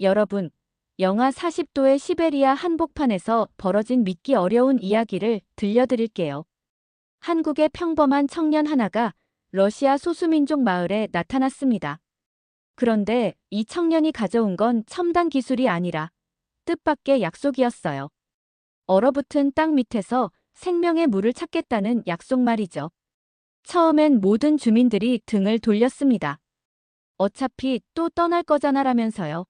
여러분, 영하 40도의 시베리아 한복판에서 벌어진 믿기 어려운 이야기를 들려드릴게요. 한국의 평범한 청년 하나가 러시아 소수민족 마을에 나타났습니다. 그런데 이 청년이 가져온 건 첨단 기술이 아니라 뜻밖의 약속이었어요. 얼어붙은 땅 밑에서 생명의 물을 찾겠다는 약속 말이죠. 처음엔 모든 주민들이 등을 돌렸습니다. 어차피 또 떠날 거잖아라면서요.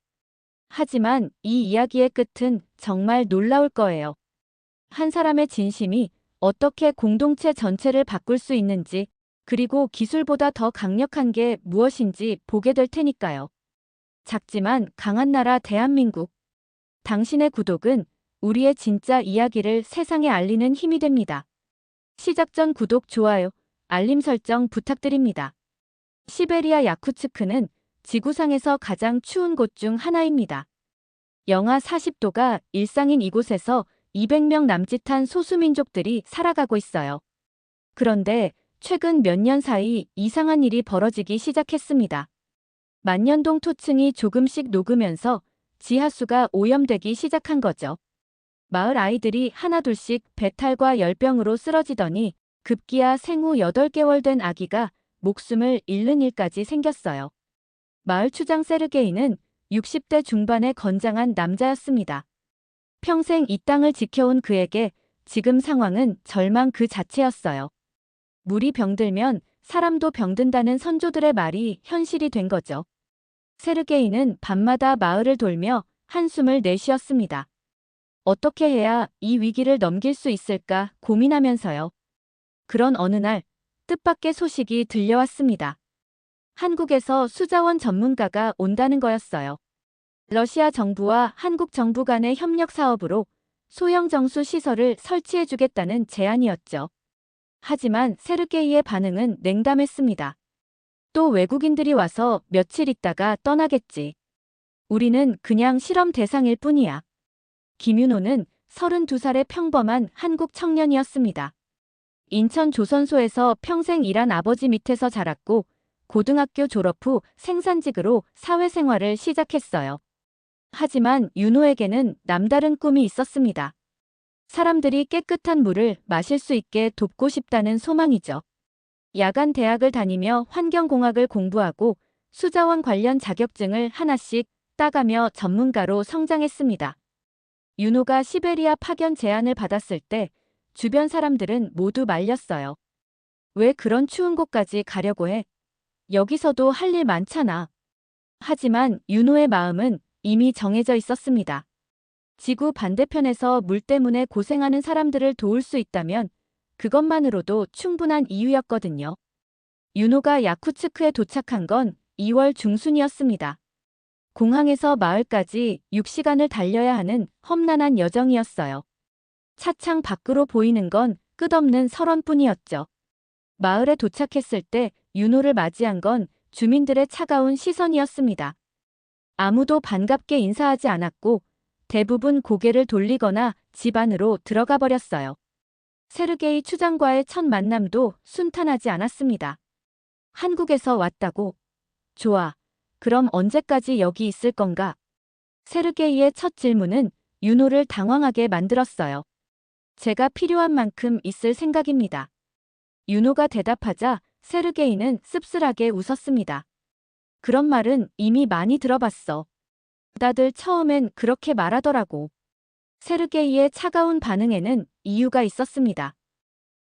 하지만 이 이야기의 끝은 정말 놀라울 거예요. 한 사람의 진심이 어떻게 공동체 전체를 바꿀 수 있는지, 그리고 기술보다 더 강력한 게 무엇인지 보게 될 테니까요. 작지만 강한 나라 대한민국. 당신의 구독은 우리의 진짜 이야기를 세상에 알리는 힘이 됩니다. 시작 전 구독, 좋아요, 알림 설정 부탁드립니다. 시베리아 야쿠츠크는 지구상에서 가장 추운 곳 중 하나입니다. 영하 40도가 일상인 이곳에서 200명 남짓한 소수민족들이 살아가고 있어요. 그런데 최근 몇 년 사이 이상한 일이 벌어지기 시작했습니다. 만년동 토층이 조금씩 녹으면서 지하수가 오염되기 시작한 거죠. 마을 아이들이 하나둘씩 배탈과 열병으로 쓰러지더니 급기야 생후 8개월 된 아기가 목숨을 잃는 일까지 생겼어요. 마을 추장 세르게이는 60대 중반의 건장한 남자였습니다. 평생 이 땅을 지켜온 그에게 지금 상황은 절망 그 자체였어요. 물이 병들면 사람도 병든다는 선조들의 말이 현실이 된 거죠. 세르게이는 밤마다 마을을 돌며 한숨을 내쉬었습니다. 어떻게 해야 이 위기를 넘길 수 있을까 고민하면서요. 그런 어느 날 뜻밖의 소식이 들려왔습니다. 한국에서 수자원 전문가가 온다는 거였어요. 러시아 정부와 한국 정부 간의 협력 사업으로 소형 정수 시설을 설치해주겠다는 제안이었죠. 하지만 세르게이의 반응은 냉담했습니다. 또 외국인들이 와서 며칠 있다가 떠나겠지. 우리는 그냥 실험 대상일 뿐이야. 김윤호는 32살의 평범한 한국 청년이었습니다. 인천 조선소에서 평생 일한 아버지 밑에서 자랐고 고등학교 졸업 후 생산직으로 사회생활을 시작했어요. 하지만 윤호에게는 남다른 꿈이 있었습니다. 사람들이 깨끗한 물을 마실 수 있게 돕고 싶다는 소망이죠. 야간 대학을 다니며 환경공학을 공부하고 수자원 관련 자격증을 하나씩 따가며 전문가로 성장했습니다. 윤호가 시베리아 파견 제안을 받았을 때 주변 사람들은 모두 말렸어요. 왜 그런 추운 곳까지 가려고 해? 여기서도 할 일 많잖아. 하지만 윤호의 마음은 이미 정해져 있었습니다. 지구 반대편에서 물 때문에 고생하는 사람들을 도울 수 있다면 그것만으로도 충분한 이유였거든요. 윤호가 야쿠츠크에 도착한 건 2월 중순이었습니다. 공항에서 마을까지 6시간을 달려야 하는 험난한 여정이었어요. 차창 밖으로 보이는 건 끝없는 설원뿐이었죠. 마을에 도착했을 때 윤호를 맞이한 건 주민들의 차가운 시선이었습니다. 아무도 반갑게 인사하지 않았고 대부분 고개를 돌리거나 집 안으로 들어가 버렸어요. 세르게이 추장과의 첫 만남도 순탄하지 않았습니다. 한국에서 왔다고? 좋아. 그럼 언제까지 여기 있을 건가? 세르게이의 첫 질문은 윤호를 당황하게 만들었어요. 제가 필요한 만큼 있을 생각입니다. 윤호가 대답하자 세르게이는 씁쓸하게 웃었습니다. 그런 말은 이미 많이 들어봤어. 다들 처음엔 그렇게 말하더라고. 세르게이의 차가운 반응에는 이유가 있었습니다.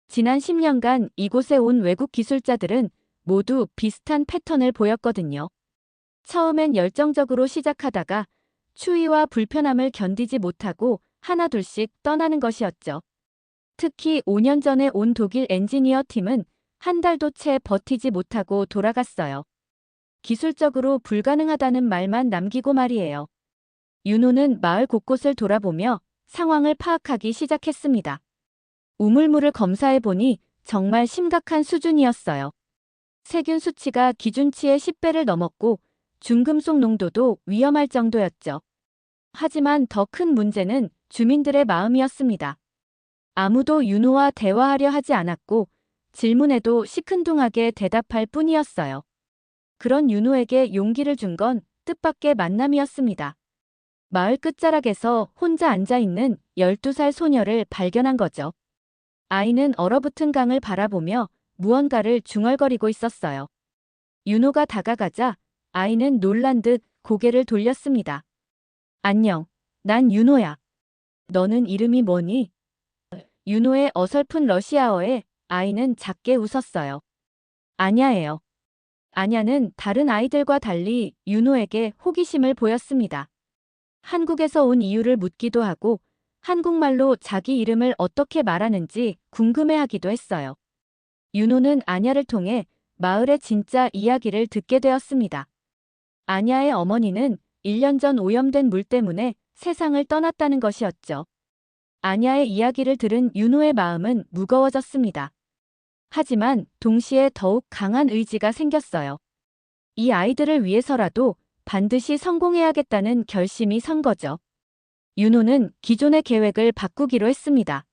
지난 10년간 이곳에 온 외국 기술자들은 모두 비슷한 패턴을 보였거든요. 처음엔 열정적으로 시작하다가 추위와 불편함을 견디지 못하고 하나둘씩 떠나는 것이었죠. 특히 5년 전에 온 독일 엔지니어 팀은 한 달도 채 버티지 못하고 돌아갔어요. 기술적으로 불가능하다는 말만 남기고 말이에요. 윤호는 마을 곳곳을 돌아보며 상황을 파악하기 시작했습니다. 우물물을 검사해보니 정말 심각한 수준이었어요. 세균 수치가 기준치의 10배를 넘었고 중금속 농도도 위험할 정도였죠. 하지만 더 큰 문제는 주민들의 마음이었습니다. 아무도 윤호와 대화하려 하지 않았고 질문에도 시큰둥하게 대답할 뿐이었어요. 그런 윤호에게 용기를 준 건 뜻밖의 만남이었습니다. 마을 끝자락에서 혼자 앉아있는 12살 소녀를 발견한 거죠. 아이는 얼어붙은 강을 바라보며 무언가를 중얼거리고 있었어요. 윤호가 다가가자 아이는 놀란 듯 고개를 돌렸습니다. 안녕, 난 윤호야. 너는 이름이 뭐니? 윤호의 어설픈 러시아어에 아이는 작게 웃었어요. 아냐예요. 아냐는 다른 아이들과 달리 윤호에게 호기심을 보였습니다. 한국에서 온 이유를 묻기도 하고 한국말로 자기 이름을 어떻게 말하는지 궁금해하기도 했어요. 윤호는 아냐를 통해 마을의 진짜 이야기를 듣게 되었습니다. 아냐의 어머니는 1년 전 오염된 물 때문에 세상을 떠났다는 것이었죠. 아냐의 이야기를 들은 윤호의 마음은 무거워졌습니다. 하지만 동시에 더욱 강한 의지가 생겼어요. 이 아이들을 위해서라도 반드시 성공해야겠다는 결심이 선 거죠. 윤호는 기존의 계획을 바꾸기로 했습니다.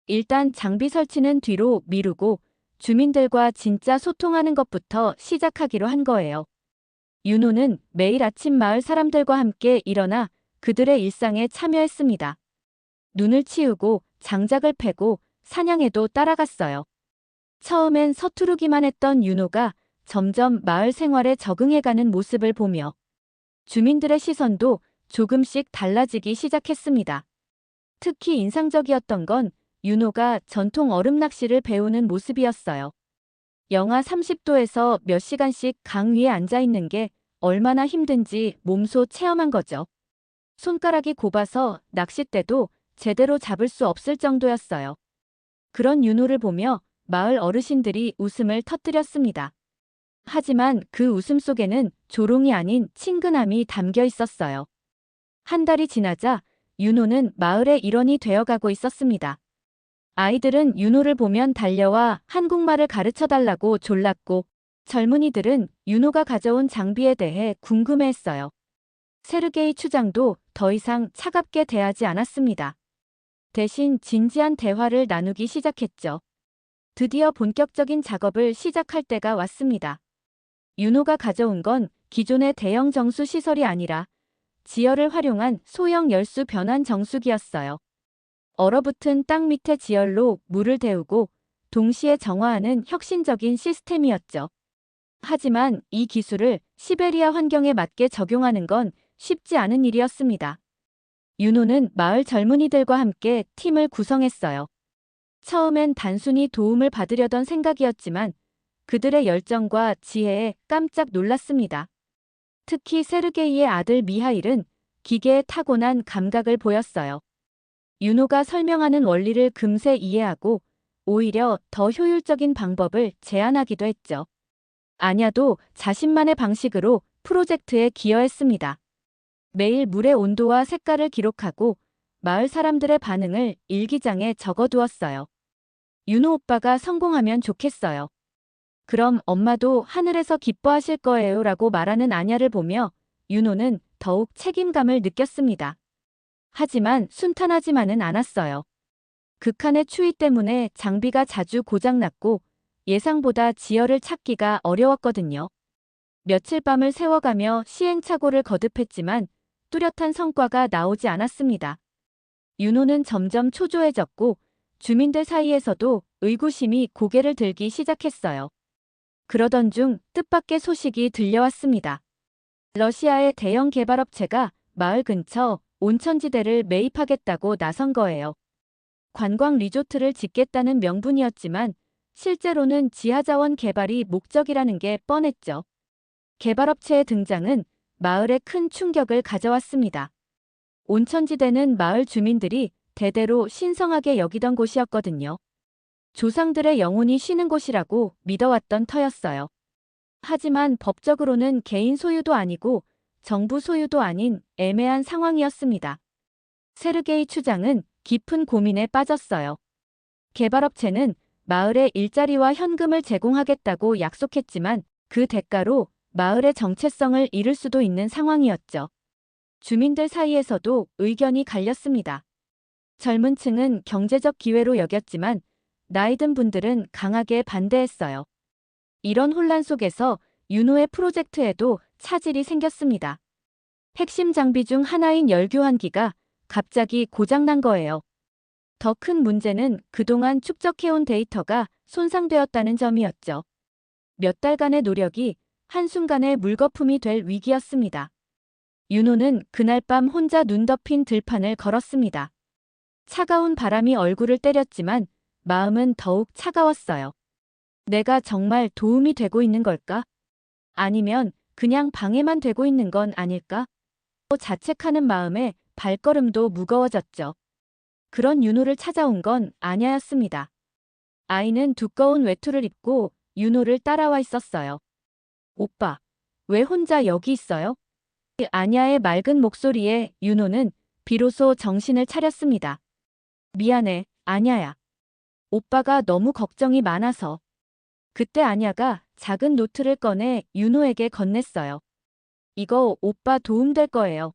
일단 장비 설치는 뒤로 미루고 주민들과 진짜 소통하는 것부터 시작하기로 한 거예요. 윤호는 매일 아침 마을 사람들과 함께 일어나 그들의 일상에 참여했습니다. 눈을 치우고 장작을 패고 사냥에도 따라갔어요. 처음엔 서투르기만 했던 윤호가 점점 마을 생활에 적응해가는 모습을 보며 주민들의 시선도 조금씩 달라지기 시작했습니다. 특히 인상적이었던 건 윤호가 전통 얼음 낚시를 배우는 모습이었어요. 영하 30도에서 몇 시간씩 강 위에 앉아 있는 게 얼마나 힘든지 몸소 체험한 거죠. 손가락이 곱아서 낚싯대도 제대로 잡을 수 없을 정도였어요. 그런 윤호를 보며 마을 어르신들이 웃음을 터뜨렸습니다. 하지만 그 웃음 속에는 조롱이 아닌 친근함이 담겨 있었어요. 한 달이 지나자 윤호는 마을의 일원이 되어가고 있었습니다. 아이들은 윤호를 보면 달려와 한국말을 가르쳐달라고 졸랐고 젊은이들은 윤호가 가져온 장비에 대해 궁금해했어요. 세르게이 추장도 더 이상 차갑게 대하지 않았습니다. 대신 진지한 대화를 나누기 시작했죠. 드디어 본격적인 작업을 시작할 때가 왔습니다. 윤호가 가져온 건 기존의 대형 정수 시설이 아니라 지열을 활용한 소형 열수 변환 정수기였어요. 얼어붙은 땅 밑에 지열로 물을 데우고 동시에 정화하는 혁신적인 시스템이었죠. 하지만 이 기술을 시베리아 환경에 맞게 적용하는 건 쉽지 않은 일이었습니다. 윤호는 마을 젊은이들과 함께 팀을 구성했어요. 처음엔 단순히 도움을 받으려던 생각이었지만 그들의 열정과 지혜에 깜짝 놀랐습니다. 특히 세르게이의 아들 미하일은 기계에 타고난 감각을 보였어요. 윤호가 설명하는 원리를 금세 이해하고 오히려 더 효율적인 방법을 제안하기도 했죠. 아냐도 자신만의 방식으로 프로젝트에 기여했습니다. 매일 물의 온도와 색깔을 기록하고 마을 사람들의 반응을 일기장에 적어두었어요. 윤호 오빠가 성공하면 좋겠어요. 그럼 엄마도 하늘에서 기뻐하실 거예요 라고 말하는 아냐를 보며 윤호는 더욱 책임감을 느꼈습니다. 하지만 순탄하지만은 않았어요. 극한의 추위 때문에 장비가 자주 고장났고 예상보다 지열을 찾기가 어려웠거든요. 며칠 밤을 새워가며 시행착오를 거듭했지만 뚜렷한 성과가 나오지 않았습니다. 윤호는 점점 초조해졌고 주민들 사이에서도 의구심이 고개를 들기 시작했어요. 그러던 중 뜻밖의 소식이 들려왔습니다. 러시아의 대형 개발업체가 마을 근처 온천지대를 매입하겠다고 나선 거예요. 관광 리조트를 짓겠다는 명분이었지만 실제로는 지하자원 개발이 목적이라는 게 뻔했죠. 개발업체의 등장은 마을에 큰 충격을 가져왔습니다. 온천지대는 마을 주민들이 대대로 신성하게 여기던 곳이었거든요. 조상들의 영혼이 쉬는 곳이라고 믿어왔던 터였어요. 하지만 법적으로는 개인 소유도 아니고 정부 소유도 아닌 애매한 상황이었습니다. 세르게이 추장은 깊은 고민에 빠졌어요. 개발업체는 마을에 일자리와 현금을 제공하겠다고 약속했지만 그 대가로 마을의 정체성을 잃을 수도 있는 상황이었죠. 주민들 사이에서도 의견이 갈렸습니다. 젊은 층은 경제적 기회로 여겼지만 나이 든 분들은 강하게 반대했어요. 이런 혼란 속에서 윤호의 프로젝트에도 차질이 생겼습니다. 핵심 장비 중 하나인 열교환기가 갑자기 고장난 거예요. 더 큰 문제는 그동안 축적해온 데이터가 손상되었다는 점이었죠. 몇 달간의 노력이 한순간에 물거품이 될 위기였습니다. 윤호는 그날 밤 혼자 눈 덮인 들판을 걸었습니다. 차가운 바람이 얼굴을 때렸지만 마음은 더욱 차가웠어요. 내가 정말 도움이 되고 있는 걸까? 아니면 그냥 방해만 되고 있는 건 아닐까? 자책하는 마음에 발걸음도 무거워졌죠. 그런 윤호를 찾아온 건 아냐였습니다. 아이는 두꺼운 외투를 입고 윤호를 따라와 있었어요. 오빠, 왜 혼자 여기 있어요? 아냐의 맑은 목소리에 윤호는 비로소 정신을 차렸습니다. 미안해, 아냐야. 오빠가 너무 걱정이 많아서. 그때 아냐가 작은 노트를 꺼내 윤호에게 건넸어요. 이거 오빠 도움될 거예요.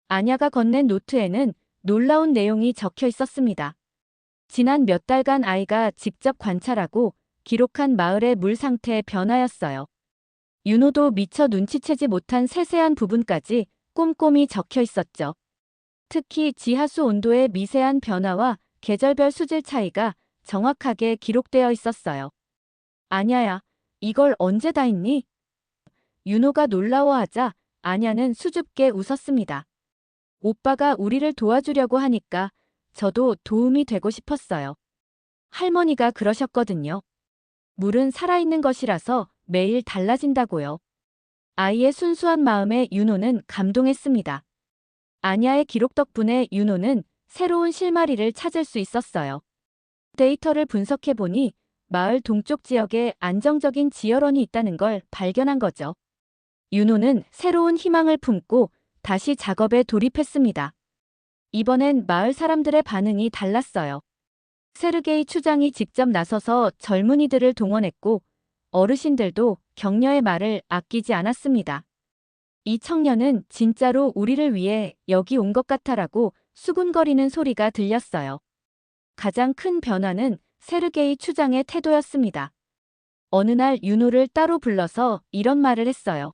아냐가 건넨 노트에는 놀라운 내용이 적혀 있었습니다. 지난 몇 달간 아이가 직접 관찰하고 기록한 마을의 물 상태 변화였어요. 윤호도 미처 눈치채지 못한 세세한 부분까지 꼼꼼히 적혀 있었죠. 특히 지하수 온도의 미세한 변화와 계절별 수질 차이가 정확하게 기록되어 있었어요. 아냐야, 이걸 언제 다 했니? 윤호가 놀라워하자 아냐는 수줍게 웃었습니다. 오빠가 우리를 도와주려고 하니까 저도 도움이 되고 싶었어요. 할머니가 그러셨거든요. 물은 살아있는 것이라서 매일 달라진다고요. 아이의 순수한 마음에 윤호는 감동했습니다. 아냐의 기록 덕분에 윤호는 새로운 실마리를 찾을 수 있었어요. 데이터를 분석해보니 마을 동쪽 지역에 안정적인 지열원이 있다는 걸 발견한 거죠. 윤호는 새로운 희망을 품고 다시 작업에 돌입했습니다. 이번엔 마을 사람들의 반응이 달랐어요. 세르게이 추장이 직접 나서서 젊은이들을 동원했고 어르신들도 격려의 말을 아끼지 않았습니다. 이 청년은 진짜로 우리를 위해 여기 온 것 같아라고 수군거리는 소리가 들렸어요. 가장 큰 변화는 세르게이 추장의 태도였습니다. 어느 날 윤호를 따로 불러서 이런 말을 했어요.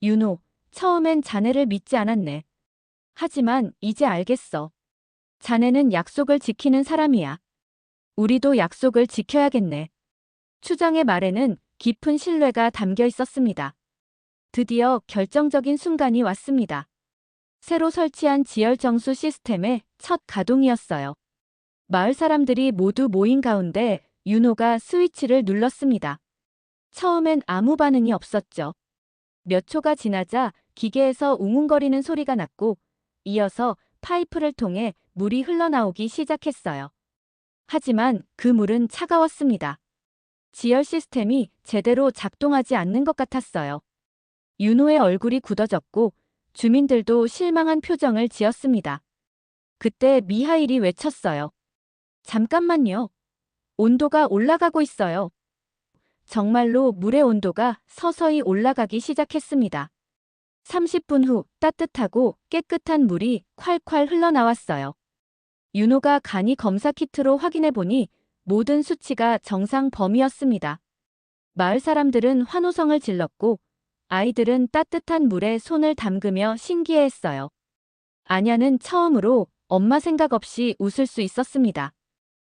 윤호, 처음엔 자네를 믿지 않았네. 하지만 이제 알겠어. 자네는 약속을 지키는 사람이야. 우리도 약속을 지켜야겠네. 추장의 말에는 깊은 신뢰가 담겨 있었습니다. 드디어 결정적인 순간이 왔습니다. 새로 설치한 지열 정수 시스템의 첫 가동이었어요. 마을 사람들이 모두 모인 가운데 윤호가 스위치를 눌렀습니다. 처음엔 아무 반응이 없었죠. 몇 초가 지나자 기계에서 웅웅거리는 소리가 났고 이어서 파이프를 통해 물이 흘러나오기 시작했어요. 하지만 그 물은 차가웠습니다. 지열 시스템이 제대로 작동하지 않는 것 같았어요. 윤호의 얼굴이 굳어졌고 주민들도 실망한 표정을 지었습니다. 그때 미하일이 외쳤어요. 잠깐만요. 온도가 올라가고 있어요. 정말로 물의 온도가 서서히 올라가기 시작했습니다. 30분 후 따뜻하고 깨끗한 물이 콸콸 흘러나왔어요. 윤호가 간이 검사 키트로 확인해 보니 모든 수치가 정상 범위였습니다. 마을 사람들은 환호성을 질렀고 아이들은 따뜻한 물에 손을 담그며 신기해했어요. 아냐는 처음으로 엄마 생각 없이 웃을 수 있었습니다.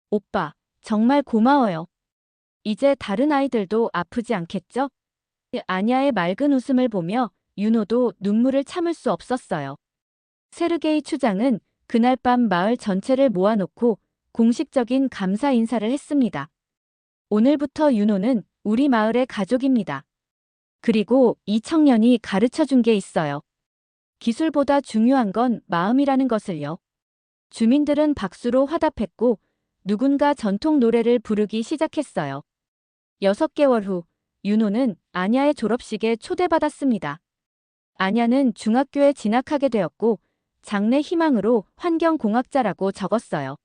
오빠, 정말 고마워요. 이제 다른 아이들도 아프지 않겠죠? 아냐의 맑은 웃음을 보며 윤호도 눈물을 참을 수 없었어요. 세르게이 추장은 그날 밤 마을 전체를 모아놓고 공식적인 감사 인사를 했습니다. 오늘부터 윤호는 우리 마을의 가족입니다. 그리고 이 청년이 가르쳐준 게 있어요. 기술보다 중요한 건 마음이라는 것을요. 주민들은 박수로 화답했고 누군가 전통 노래를 부르기 시작했어요. 6개월 후 윤호는 아냐의 졸업식에 초대받았습니다. 아냐는 중학교에 진학하게 되었고 장래 희망으로 환경공학자라고 적었어요.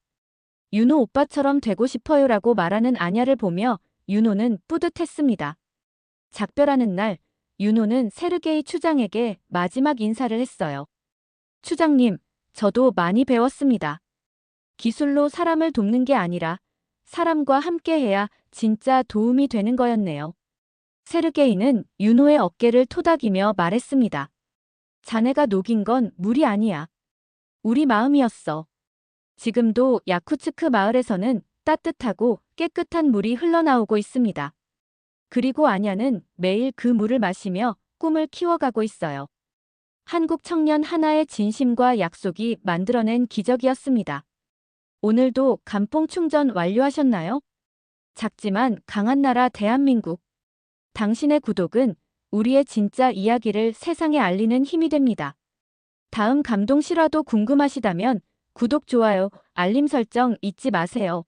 윤호 오빠처럼 되고 싶어요라고 말하는 아냐를 보며 윤호는 뿌듯했습니다. 작별하는 날 윤호는 세르게이 추장에게 마지막 인사를 했어요. 추장님, 저도 많이 배웠습니다. 기술로 사람을 돕는 게 아니라 사람과 함께해야 진짜 도움이 되는 거였네요. 세르게이는 윤호의 어깨를 토닥이며 말했습니다. 자네가 녹인 건 물이 아니야. 우리 마음이었어. 지금도 야쿠츠크 마을에서는 따뜻하고 깨끗한 물이 흘러나오고 있습니다. 그리고 아냐는 매일 그 물을 마시며 꿈을 키워가고 있어요. 한국 청년 하나의 진심과 약속이 만들어낸 기적이었습니다. 오늘도 감뽕 충전 완료하셨나요? 작지만 강한 나라 대한민국. 당신의 구독은 우리의 진짜 이야기를 세상에 알리는 힘이 됩니다. 다음 감동 실화도 궁금하시다면 구독, 좋아요, 알림 설정 잊지 마세요.